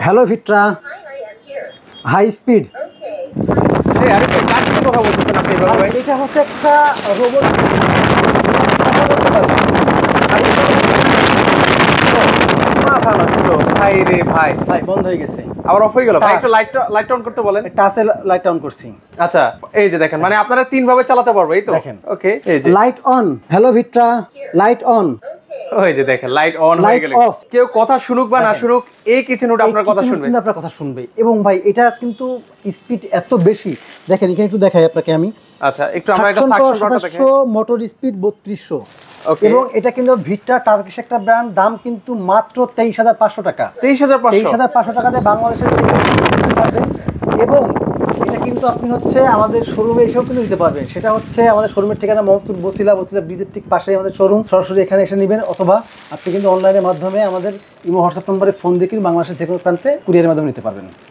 Hello ভিট্রা high speed. এই আরে ভাই কার সাথে কথা বলতেছেন আপনি এভাবে ভাই? এটা হচ্ছে একটা রোবট। মাথা নষ্ট ভাই রে ভাই। ভাই বন্ধ হয়ে গেছে, আবার অফ হয়ে গেল ভাই। টাচ। একটু লাইট অন করতে বলেন। টাচে লাইট অন করছি। আচ্ছা এই যে দেখেন, মানে আপনারা তিন ভাবে চালাতে পারবো এই তো? দেখেন। ওকে এই যে লাইট অন। হ্যালো ভিট্রা লাইট অন। ওই যে দেখেন লাইট অন হয়ে Light গেল। off। কেউ কথা শুনুক বা না দেখেন। শুনুক, এই কিচেন ওটা আপনার কথা শুনবে। কিন্তু আপনার কথা শুনবে। এবং ভাই এটা কিন্তু স্পিড এত বেশি, দেখেন এখানে একটু দেখাই আপনাকে আমি। আচ্ছা একটু আমরা একটা সাকশন করাটা দেখেন। 2700 মোটর স্পিড 3200। Okay. এবং এটা কিন্তু ভিট্রা টার্কিশ একটা ব্র্যান্ড, দাম কিন্তু মাত্র 23500 টাকা। 23500 23500 টাকাতে বাংলাদেশের যে কোনো কিনতে পারবেন। এবং এটা কিন্তু আপনি হচ্ছে আমাদের শোরুমে এসেও কিন্তু নিতে পারবেন। সেটা হচ্ছে আমাদের শোরুমের ঠিকানা মোহাম্মদপুর বসিলা ব্রিজের ঠিক পাশেই আমাদের শোরুম। সরাসরি এখানে এসে নেবেন, অথবা আপনি কিন্তু অনলাইনের মাধ্যমে আমাদের ইমো হোয়াটসঅ্যাপ নম্বরে ফোন দিয়ে কিন্তু বাংলাদেশের যে কোনো প্রান্তে কুরিয়ারের মাধ্যমে নিতে পারবেন।